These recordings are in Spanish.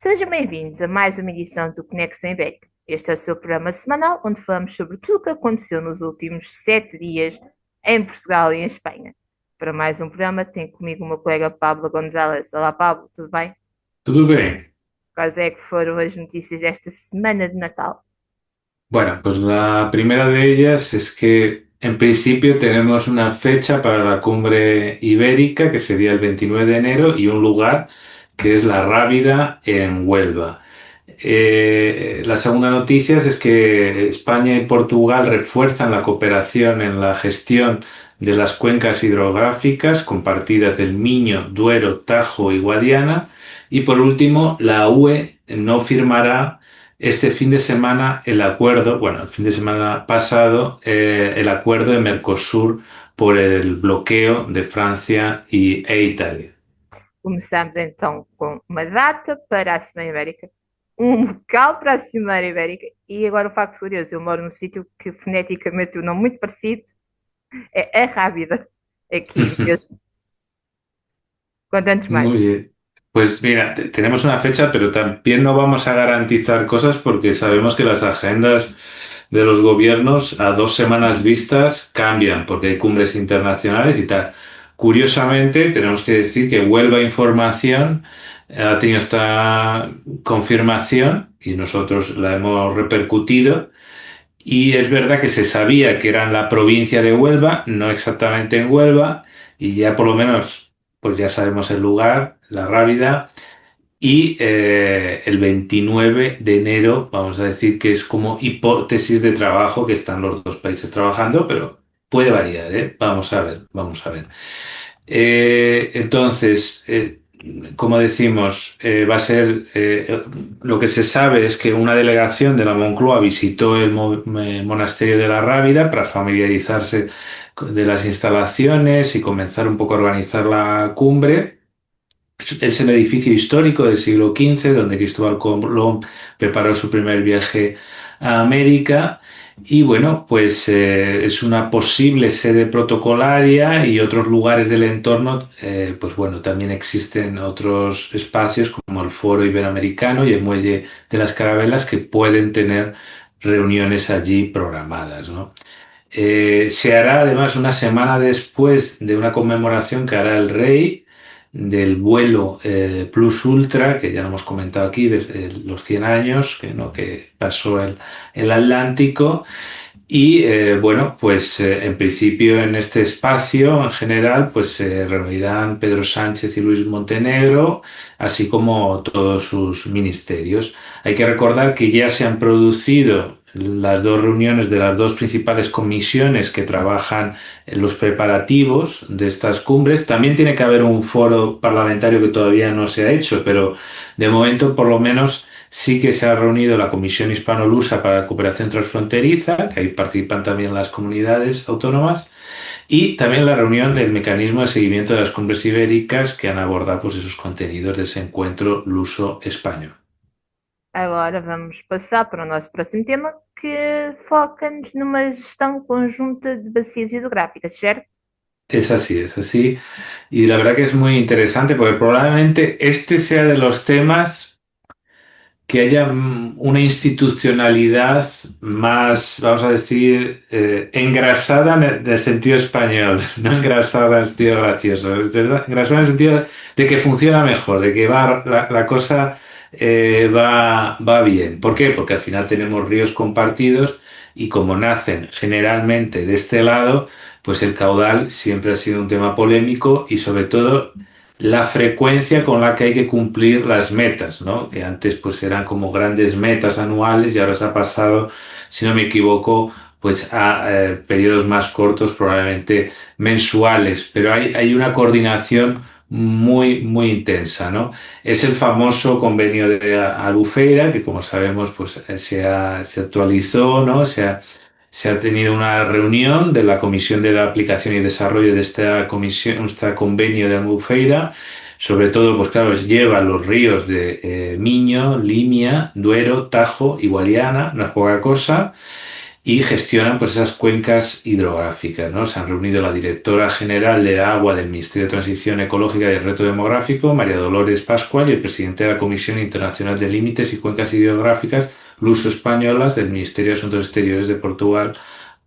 Sejam bem-vindos a mais uma edição do Conexão Ibérica. Este é o seu programa semanal onde falamos sobre tudo o que aconteceu nos últimos 7 dias em Portugal e em Espanha. Para mais um programa, tenho comigo o meu colega Pablo González. Olá, Pablo, tudo bem? Todo bien. Quais é que foram as notícias desta semana de Natal? Bueno, pues la primera de ellas es que en principio tenemos una fecha para la cumbre ibérica, que sería el 29 de enero, y un lugar que es La Rábida en Huelva. La segunda noticia es que España y Portugal refuerzan la cooperación en la gestión de las cuencas hidrográficas compartidas del Miño, Duero, Tajo y Guadiana. Y por último, la UE no firmará este fin de semana el acuerdo, bueno, el fin de semana pasado, el acuerdo de Mercosur por el bloqueo de Francia e Italia. Começamos então com uma data para a Semana Ibérica, um local para a Semana Ibérica e agora um facto curioso. Eu moro num sítio que foneticamente tem um nome muito parecido, é Arrábida, aqui mesmo. Quanto antes mais. Muy bien. Pues mira, tenemos una fecha, pero también no vamos a garantizar cosas porque sabemos que las agendas de los gobiernos a 2 semanas vistas cambian porque hay cumbres internacionales y tal. Curiosamente, tenemos que decir que Huelva Información ha tenido esta confirmación y nosotros la hemos repercutido. Y es verdad que se sabía que era en la provincia de Huelva, no exactamente en Huelva, y ya por lo menos, pues ya sabemos el lugar, La Rábida, y el 29 de enero, vamos a decir que es como hipótesis de trabajo que están los dos países trabajando, pero puede variar, ¿eh? Vamos a ver, vamos a ver. Entonces, como decimos, va a ser, lo que se sabe es que una delegación de la Moncloa visitó el monasterio de la Rábida para familiarizarse de las instalaciones y comenzar un poco a organizar la cumbre. Es el edificio histórico del siglo XV donde Cristóbal Colón preparó su primer viaje a América y bueno, pues es una posible sede protocolaria y otros lugares del entorno, pues bueno, también existen otros espacios como el Foro Iberoamericano y el Muelle de las Carabelas que pueden tener reuniones allí programadas, ¿no? Se hará además una semana después de una conmemoración que hará el rey del vuelo Plus Ultra, que ya lo hemos comentado aquí, desde los 100 años que pasó el Atlántico. Y bueno, pues en principio en este espacio en general pues se reunirán Pedro Sánchez y Luis Montenegro, así como todos sus ministerios. Hay que recordar que ya se han producido las dos reuniones de las dos principales comisiones que trabajan en los preparativos de estas cumbres. También tiene que haber un foro parlamentario que todavía no se ha hecho, pero de momento por lo menos sí que se ha reunido la Comisión Hispano-Lusa para la Cooperación Transfronteriza, que ahí participan también las comunidades autónomas, y también la reunión del mecanismo de seguimiento de las cumbres ibéricas que han abordado pues, esos contenidos de ese encuentro luso-español. Agora vamos passar para o nosso próximo tema, que foca-nos numa gestão conjunta de bacias hidrográficas, certo? Es así, es así. Y la verdad que es muy interesante porque probablemente este sea de los temas que haya una institucionalidad más, vamos a decir, engrasada en el sentido español, no engrasada en el sentido gracioso, engrasada en el sentido de que funciona mejor, de que va, la cosa va bien. ¿Por qué? Porque al final tenemos ríos compartidos y como nacen generalmente de este lado, pues el caudal siempre ha sido un tema polémico y sobre todo la frecuencia con la que hay que cumplir las metas, ¿no? Que antes pues eran como grandes metas anuales y ahora se ha pasado, si no me equivoco, pues a periodos más cortos, probablemente mensuales, pero hay una coordinación muy intensa, ¿no? Es el famoso convenio de Albufeira, que como sabemos, pues se actualizó, ¿no? Se ha tenido una reunión de la Comisión de la Aplicación y Desarrollo de esta comisión, este convenio de Albufeira. Sobre todo, pues claro, lleva los ríos de Miño, Limia, Duero, Tajo y Guadiana, no es poca cosa. y gestionan pues esas cuencas hidrográficas, ¿no? Se han reunido la directora general de agua del Ministerio de Transición Ecológica y el Reto Demográfico, María Dolores Pascual, y el presidente de la Comisión Internacional de Límites y Cuencas Hidrográficas Luso-Españolas del Ministerio de Asuntos Exteriores de Portugal,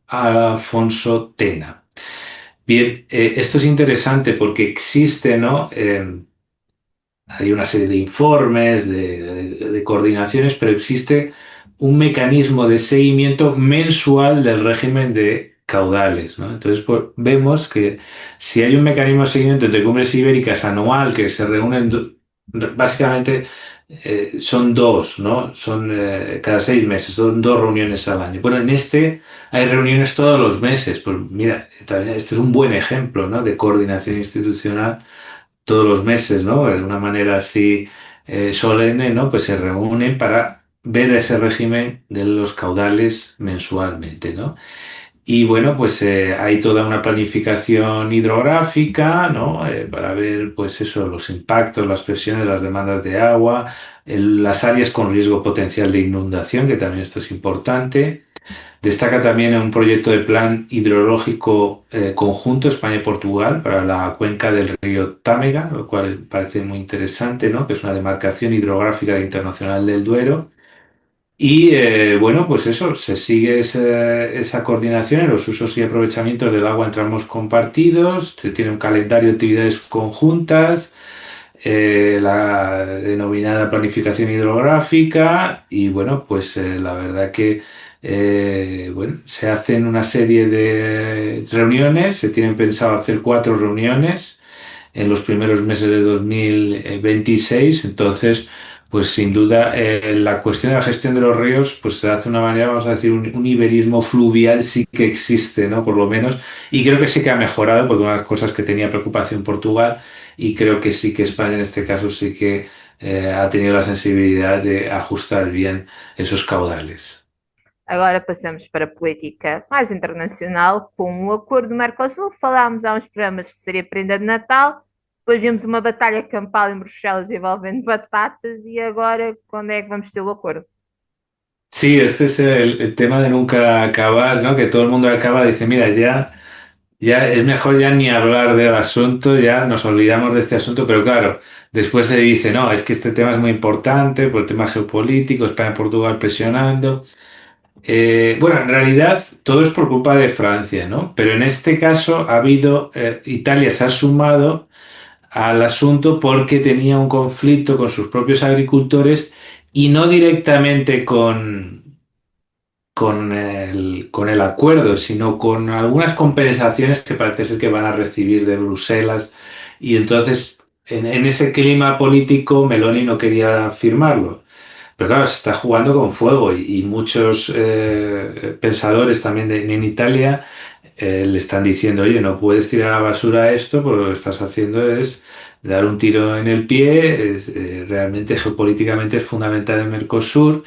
Afonso Tena. Bien, esto es interesante porque existe, ¿no? Hay una serie de informes, de coordinaciones, pero existe un mecanismo de seguimiento mensual del régimen de caudales, ¿no? Entonces, pues, vemos que si hay un mecanismo de seguimiento entre cumbres ibéricas anual que se reúnen, básicamente son dos, ¿no? Son cada 6 meses, son dos reuniones al año. Bueno, en este hay reuniones todos los meses. Pues mira, también este es un buen ejemplo, ¿no? De coordinación institucional todos los meses, ¿no? De una manera así solemne, ¿no? Pues se reúnen para ver ese régimen de los caudales mensualmente, ¿no? Y bueno, pues hay toda una planificación hidrográfica, ¿no? Para ver, pues eso, los impactos, las presiones, las demandas de agua, las áreas con riesgo potencial de inundación, que también esto es importante. Destaca también un proyecto de plan hidrológico conjunto España y Portugal para la cuenca del río Támega, lo cual parece muy interesante, ¿no? Que es una demarcación hidrográfica internacional del Duero. Y bueno, pues eso, se sigue esa coordinación en los usos y aprovechamientos del agua en tramos compartidos, se tiene un calendario de actividades conjuntas, la denominada planificación hidrográfica y bueno, pues la verdad que bueno, se hacen una serie de reuniones, se tienen pensado hacer 4 reuniones en los primeros meses de 2026. Entonces, pues sin duda, la cuestión de la gestión de los ríos, pues se hace de una manera, vamos a decir, un iberismo fluvial sí que existe, ¿no? Por lo menos, y creo que sí que ha mejorado, porque una de las cosas que tenía preocupación Portugal, y creo que sí que España en este caso sí que ha tenido la sensibilidad de ajustar bien esos caudales. Agora passamos para a política mais internacional, com o acordo do Mercosul. Falámos há uns programas que seria prenda de Natal, depois vimos uma batalha campal em Bruxelas envolvendo batatas, e agora quando é que vamos ter o acordo? Sí, este es el tema de nunca acabar, ¿no? Que todo el mundo acaba, dice, mira, ya es mejor ya ni hablar del asunto, ya nos olvidamos de este asunto, pero claro, después se dice, no, es que este tema es muy importante por el tema geopolítico, España y Portugal presionando. Bueno, en realidad todo es por culpa de Francia, ¿no? Pero en este caso ha habido, Italia se ha sumado al asunto porque tenía un conflicto con sus propios agricultores y no directamente con el acuerdo, sino con algunas compensaciones que parece ser que van a recibir de Bruselas. Y entonces, en ese clima político, Meloni no quería firmarlo. Pero claro, se está jugando con fuego y muchos pensadores también en Italia le están diciendo, oye, no puedes tirar a la basura esto, porque lo que estás haciendo es dar un tiro en el pie, realmente geopolíticamente es fundamental el Mercosur.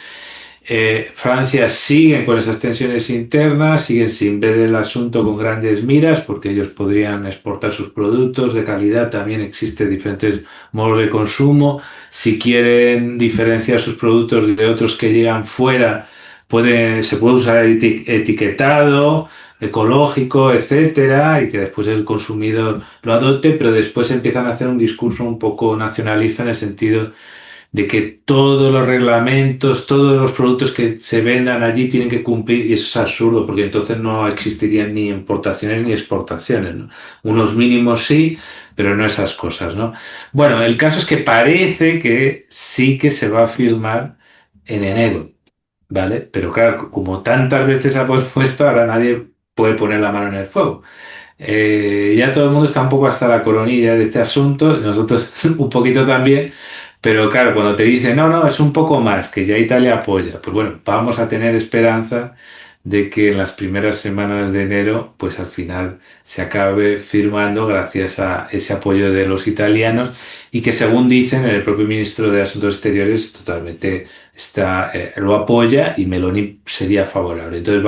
Francia sigue con esas tensiones internas, siguen sin ver el asunto con grandes miras porque ellos podrían exportar sus productos de calidad, también existen diferentes modos de consumo. Si quieren diferenciar sus productos de otros que llegan fuera, se puede usar el etiquetado ecológico, etcétera, y que después el consumidor lo adopte, pero después empiezan a hacer un discurso un poco nacionalista en el sentido de que todos los reglamentos, todos los productos que se vendan allí tienen que cumplir, y eso es absurdo, porque entonces no existirían ni importaciones ni exportaciones, ¿no? Unos mínimos sí, pero no esas cosas, ¿no? Bueno, el caso es que parece que sí que se va a firmar en enero, ¿vale? Pero claro, como tantas veces ha pospuesto, ahora nadie puede poner la mano en el fuego. Ya todo el mundo está un poco hasta la coronilla de este asunto, nosotros un poquito también, pero claro, cuando te dicen, no, no, es un poco más, que ya Italia apoya, pues bueno, vamos a tener esperanza de que en las primeras semanas de enero, pues al final se acabe firmando gracias a ese apoyo de los italianos y que según dicen el propio ministro de Asuntos Exteriores totalmente lo apoya y Meloni sería favorable. Entonces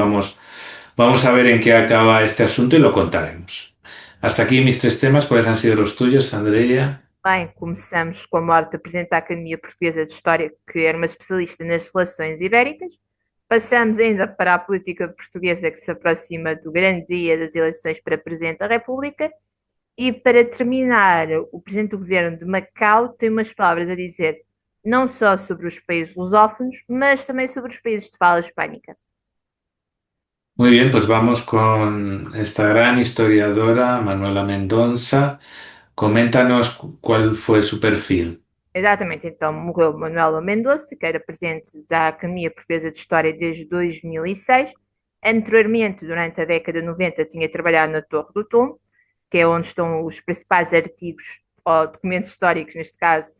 vamos a ver en qué acaba este asunto y lo contaremos. Hasta aquí mis 3 temas. ¿Cuáles han sido los tuyos, Andrea? Bem, começamos com a morte da Presidente da Academia Portuguesa de História, que era uma especialista nas relações ibéricas. Passamos ainda para a política portuguesa que se aproxima do grande dia das eleições para Presidente da República. E para terminar, o Presidente do Governo de Macau tem umas palavras a dizer, não só sobre os países lusófonos, mas também sobre os países de fala hispánica. Muy bien, pues vamos con esta gran historiadora, Manuela Mendonça. Coméntanos cuál fue su perfil. Exatamente, então morreu Manuela Mendonça, que era presidente da Academia Portuguesa de História desde 2006. Anteriormente, durante a década de 90, tinha trabalhado na Torre do Tombo, que é onde estão os principais artigos ou documentos históricos, neste caso,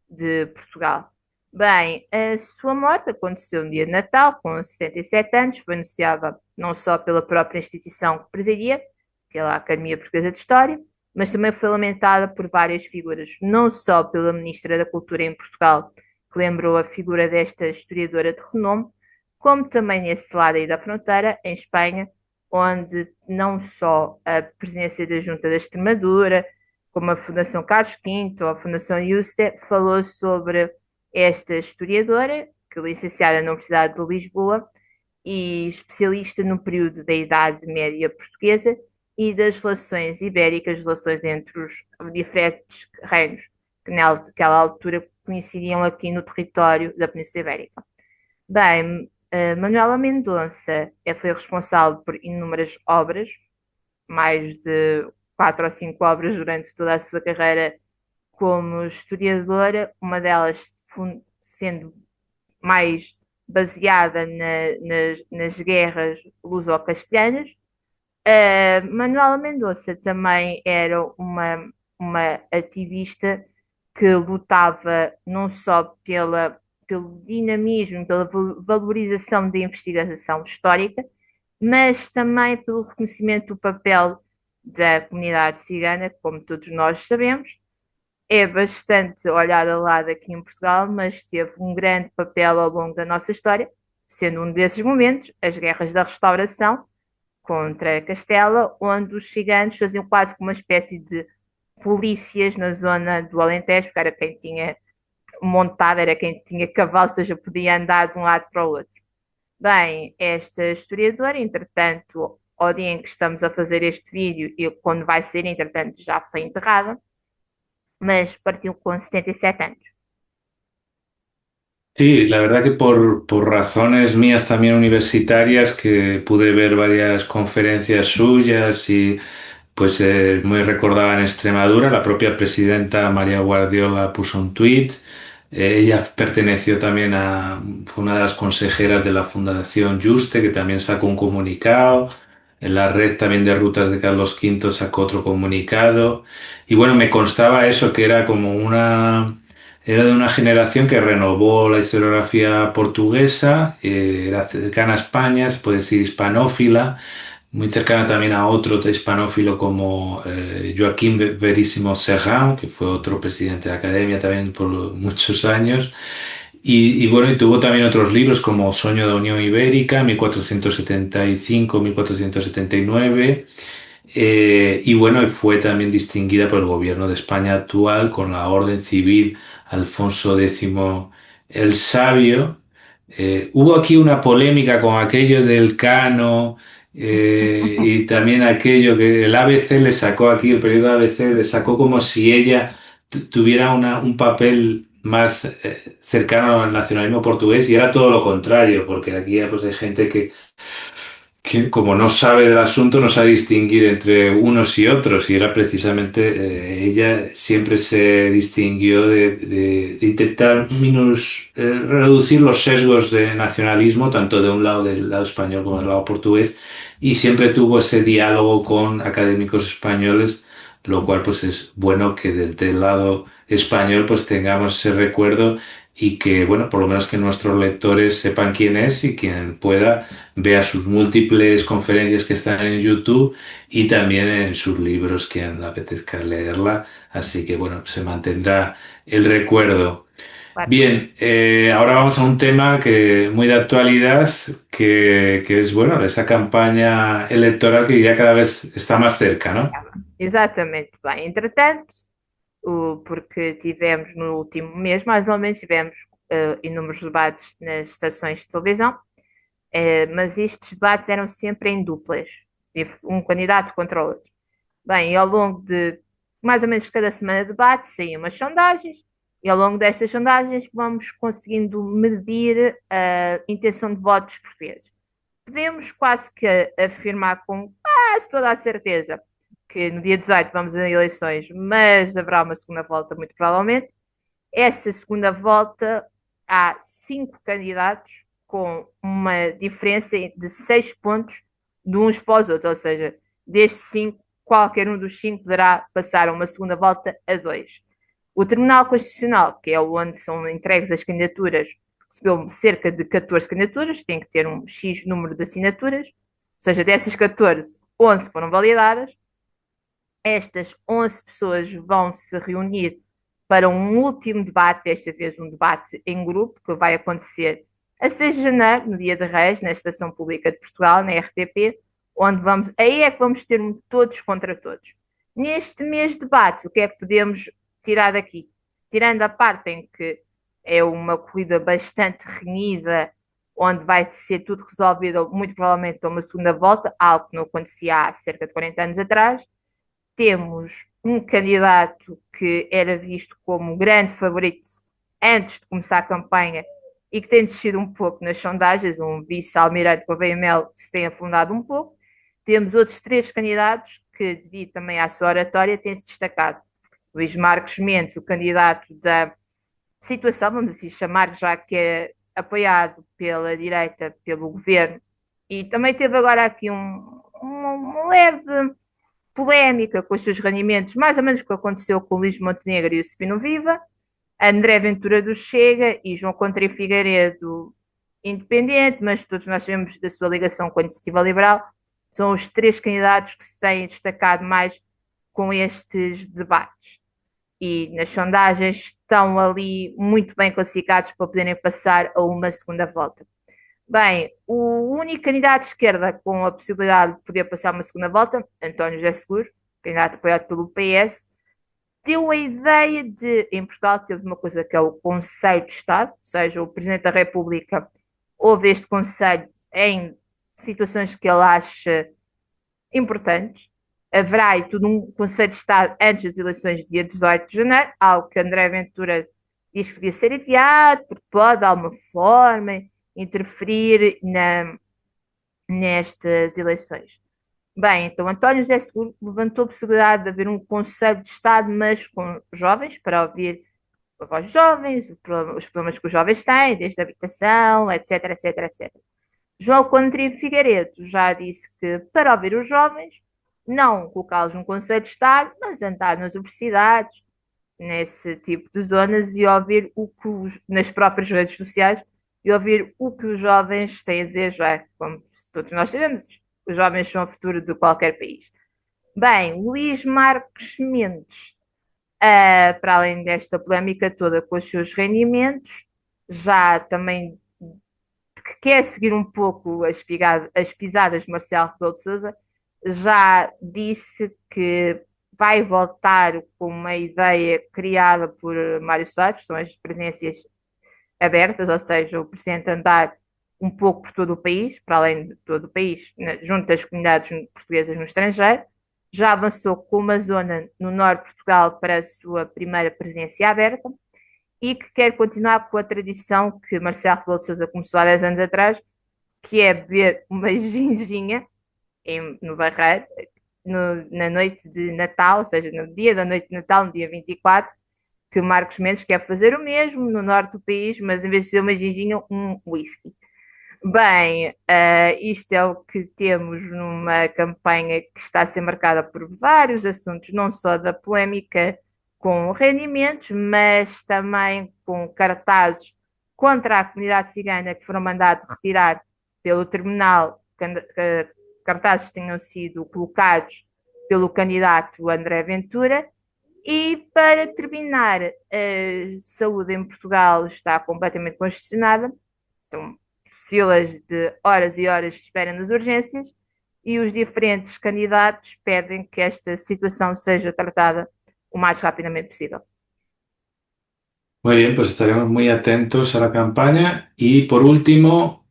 de Portugal. Bem, a sua morte aconteceu no dia de Natal, com 77 anos, foi anunciada não só pela própria instituição que presidia, pela Academia Portuguesa de História, mas também foi lamentada por várias figuras, não só pela Ministra da Cultura em Portugal, que lembrou a figura desta historiadora de renome, como também nesse lado aí da fronteira, em Espanha, onde não só a presidência da Junta da Extremadura, como a Fundação Carlos V ou a Fundação Yuste, falou sobre esta historiadora, que é licenciada na Universidade de Lisboa e especialista no período da Idade Média Portuguesa e das relações ibéricas, relações entre os diferentes reinos que naquela altura coincidiam aqui no território da Península Ibérica. Bem, Manuela Mendonça foi responsável por inúmeras obras, mais de 4 ou 5 obras durante toda a sua carreira como historiadora, uma delas sendo mais baseada nas guerras luso-castelhanas. Manuela Mendonça também era uma ativista que lutava não só pelo dinamismo, pela valorização da investigação histórica, mas também pelo reconhecimento do papel da comunidade cigana, que, como todos nós sabemos, é bastante olhada ao lado aqui em Portugal, mas teve um grande papel ao longo da nossa história, sendo um desses momentos as guerras da Restauração contra Castela, onde os ciganos faziam quase como uma espécie de polícias na zona do Alentejo, porque era quem tinha montado, era quem tinha cavalo, ou seja, podia andar de um lado para o outro. Bem, esta historiadora, entretanto, ao dia em que estamos a fazer este vídeo, e quando vai ser, entretanto, já foi enterrada, mas partiu com 77 anos. Sí, la verdad que por razones mías también universitarias, que pude ver varias conferencias suyas y pues muy recordada en Extremadura. La propia presidenta María Guardiola puso un tuit. Ella perteneció también fue una de las consejeras de la Fundación Juste, que también sacó un comunicado. En la red también de rutas de Carlos V sacó otro comunicado. Y bueno, me constaba eso, que era como era de una generación que renovó la historiografía portuguesa, era cercana a España, se puede decir hispanófila, muy cercana también a otro hispanófilo como Joaquín Veríssimo Serrán, que fue otro presidente de la Academia también por muchos años. Y bueno, y tuvo también otros libros como Sueño de Unión Ibérica, 1475-1479. Y bueno, y fue también distinguida por el gobierno de España actual con la Orden Civil Alfonso X el Sabio. Hubo aquí una polémica con aquello del Cano, y también aquello que el ABC le sacó aquí, el periódico ABC le sacó como si ella tuviera un papel más cercano al nacionalismo portugués, y era todo lo contrario, porque aquí pues, hay gente que como no sabe del asunto no sabe distinguir entre unos y otros, y era precisamente ella siempre se distinguió de intentar reducir los sesgos de nacionalismo tanto de un lado del lado español como del lado portugués, y siempre tuvo ese diálogo con académicos españoles, lo cual pues es bueno que desde el lado español pues tengamos ese recuerdo, y que bueno, por lo menos que nuestros lectores sepan quién es, y quien pueda vea sus múltiples conferencias que están en YouTube y también en sus libros, quien le apetezca leerla. Así que bueno, se mantendrá el recuerdo. Claro. Bien, ahora vamos a un tema que muy de actualidad, que es bueno, esa campaña electoral que ya cada vez está más cerca, ¿no? Exatamente. Bem, entretanto, porque tivemos no último mês, mais ou menos, tivemos inúmeros debates nas estações de televisão, Mas estes debates eram sempre em duplas, um candidato contra o outro. Bem, e ao longo de mais ou menos cada semana de debate saíam umas sondagens, e ao longo destas sondagens vamos conseguindo medir a intenção de votos dos portugueses. Podemos quase que afirmar com quase toda a certeza que no dia 18 vamos a eleições, mas haverá uma segunda volta, muito provavelmente. Essa segunda volta há 5 candidatos com uma diferença de 6 pontos de uns para os outros, ou seja, destes 5, qualquer um dos 5 poderá passar a uma segunda volta a 2. O Tribunal Constitucional, que é onde são entregues as candidaturas, recebeu cerca de 14 candidaturas, tem que ter um X número de assinaturas, ou seja, dessas 14, 11 foram validadas. Estas 11 pessoas vão se reunir para um último debate, desta vez um debate em grupo, que vai acontecer a 6 de janeiro, no Dia de Reis, na Estação Pública de Portugal, na RTP, onde aí é que vamos ter um todos contra todos. Neste mês de debate, o que é que podemos tirar daqui? Tirando a parte em que é uma corrida bastante renhida, onde vai ser tudo resolvido, muito provavelmente, a uma segunda volta, algo que não acontecia há cerca de 40 anos atrás. Temos um candidato que era visto como grande favorito antes de começar a campanha e que tem descido um pouco nas sondagens, um vice-almirante Gouveia Mel que se tem afundado um pouco. Temos outros 3 candidatos que, devido também à sua oratória, têm-se destacado. Luís Marcos Mendes, o candidato da situação, vamos assim chamar, já que é apoiado pela direita, pelo governo, e também teve agora aqui um leve polémica com os seus rendimentos, mais ou menos o que aconteceu com o Luís Montenegro e o Spino Viva, André Ventura do Chega e João Coutinho Figueiredo independente, mas todos nós sabemos da sua ligação com a Iniciativa Liberal. São os 3 candidatos que se têm destacado mais com estes debates. E nas sondagens estão ali muito bem classificados para poderem passar a uma segunda volta. Bem, o único candidato de esquerda com a possibilidade de poder passar uma segunda volta, António José Seguro, candidato apoiado pelo PS, deu a ideia de, em Portugal, teve uma coisa que é o Conselho de Estado, ou seja, o Presidente da República ouve este Conselho em situações que ele acha importantes. Haverá e tudo um Conselho de Estado antes das eleições do dia 18 de janeiro, algo que André Ventura diz que devia ser adiado, porque pode, de alguma forma, interferir nestas eleições. Bem, então António José Seguro levantou a possibilidade de haver um Conselho de Estado, mas com jovens, para ouvir a voz dos jovens, os problemas que os jovens têm, desde a habitação, etc, etc, etc. João Coutinho Figueiredo já disse que para ouvir os jovens, não colocá-los num Conselho de Estado, mas andar nas universidades, nesse tipo de zonas e ouvir nas próprias redes sociais e ouvir o que os jovens têm a dizer, já como todos nós sabemos, os jovens são o futuro de qualquer país. Bem, Luís Marcos Mendes, para além desta polémica toda com os seus rendimentos, já também que quer seguir um pouco as pisadas de Marcelo Rebelo de Sousa, já disse que vai voltar com uma ideia criada por Mário Soares, que são as presidências abertas, ou seja, o presidente andar um pouco por todo o país, para além de todo o país, junto das comunidades portuguesas no estrangeiro. Já avançou com uma zona no norte de Portugal para a sua primeira presidência aberta e que quer continuar com a tradição que Marcelo Rebelo de Sousa começou há 10 anos atrás, que é beber uma ginginha no Barreiro, na noite de Natal, ou seja, no dia da noite de Natal, no dia 24, que Marcos Mendes quer fazer o mesmo no norte do país, mas em vez de ser uma ginginha, um whisky. Bem, isto é o que temos numa campanha que está a ser marcada por vários assuntos, não só da polémica com rendimentos, mas também com cartazes contra a comunidade cigana que foram mandados retirar pelo tribunal, cartazes tenham sido colocados pelo candidato André Ventura. E para terminar, a saúde em Portugal está completamente congestionada, então, filas de horas e horas de espera nas urgências, e os diferentes candidatos pedem que esta situação seja tratada o mais rapidamente possível. Muy bien, pues estaremos muy atentos a la campaña. Y por último,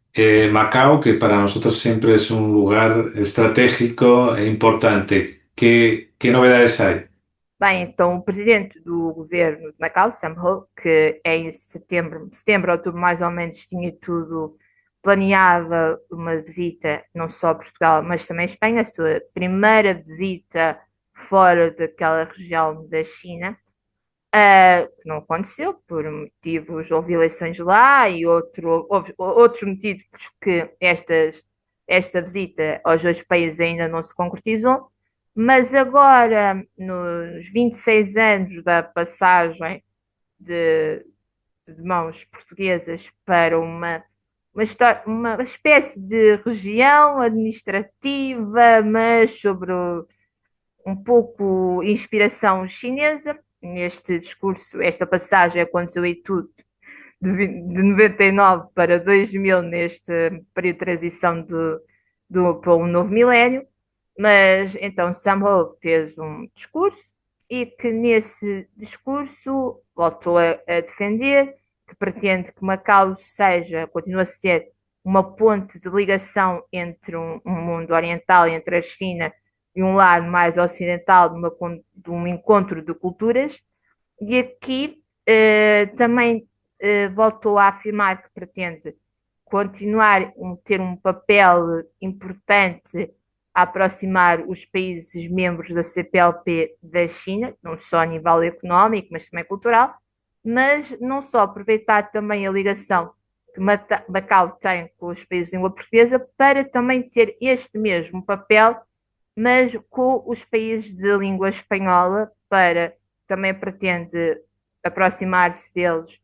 Macao, que para nosotros siempre es un lugar estratégico e importante. ¿Qué novedades hay? Bem, então o presidente do governo de Macau, Sam Ho, que em setembro, outubro mais ou menos, tinha tudo planeava uma visita não só a Portugal, mas também a Espanha, a sua primeira visita fora daquela região da China, que não aconteceu por motivos, houve eleições lá e houve outros motivos que esta visita aos dois países ainda não se concretizou, mas agora, nos 26 anos da passagem de, de mãos portuguesas para uma espécie de região administrativa, mas sobre um pouco inspiração chinesa. Neste discurso, esta passagem aconteceu e tudo de 99 para 2000, neste período de transição para um novo milénio. Mas então Sam Ho fez um discurso e que nesse discurso voltou a defender que pretende que Macau continue a ser uma ponte de ligação entre um mundo oriental, entre a China e um lado mais ocidental de um encontro de culturas. E aqui também voltou a afirmar que pretende continuar a ter um papel importante a aproximar os países membros da CPLP da China, não só a nível económico, mas também cultural, mas não só aproveitar também a ligação que Macau tem com os países de língua portuguesa para também ter este mesmo papel, mas com os países de língua espanhola, para também pretende aproximar-se deles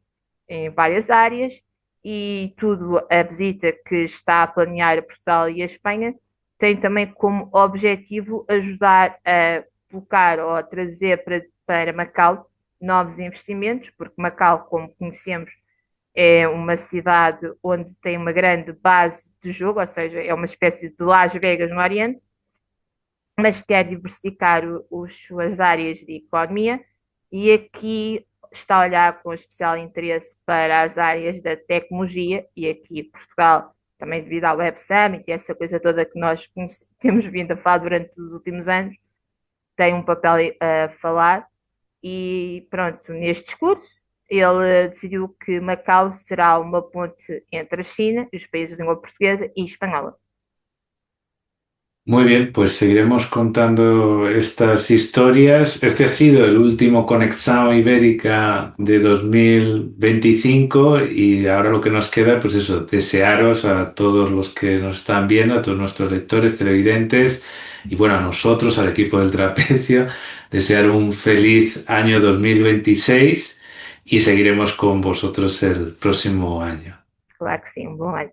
em várias áreas, e tudo a visita que está a planear a Portugal e a Espanha tem também como objetivo ajudar a colocar ou a trazer para Macau novos investimentos, porque Macau, como conhecemos, é uma cidade onde tem uma grande base de jogo, ou seja, é uma espécie de Las Vegas no Oriente, mas quer diversificar as suas áreas de economia, e aqui está a olhar com especial interesse para as áreas da tecnologia, e aqui Portugal, também devido ao Web Summit e essa coisa toda que nós temos vindo a falar durante os últimos anos, tem um papel a falar. E pronto, neste discurso ele decidiu que Macau será uma ponte entre a China e os países de língua portuguesa e espanhola. Muy bien, pues seguiremos contando estas historias. Este ha sido el último Conexão Ibérica de 2025 y ahora lo que nos queda, pues eso, desearos a todos los que nos están viendo, a todos nuestros lectores, televidentes y bueno, a nosotros, al equipo del Trapecio, desear un feliz año 2026 y seguiremos con vosotros el próximo año. Claro que sim, um bom ano.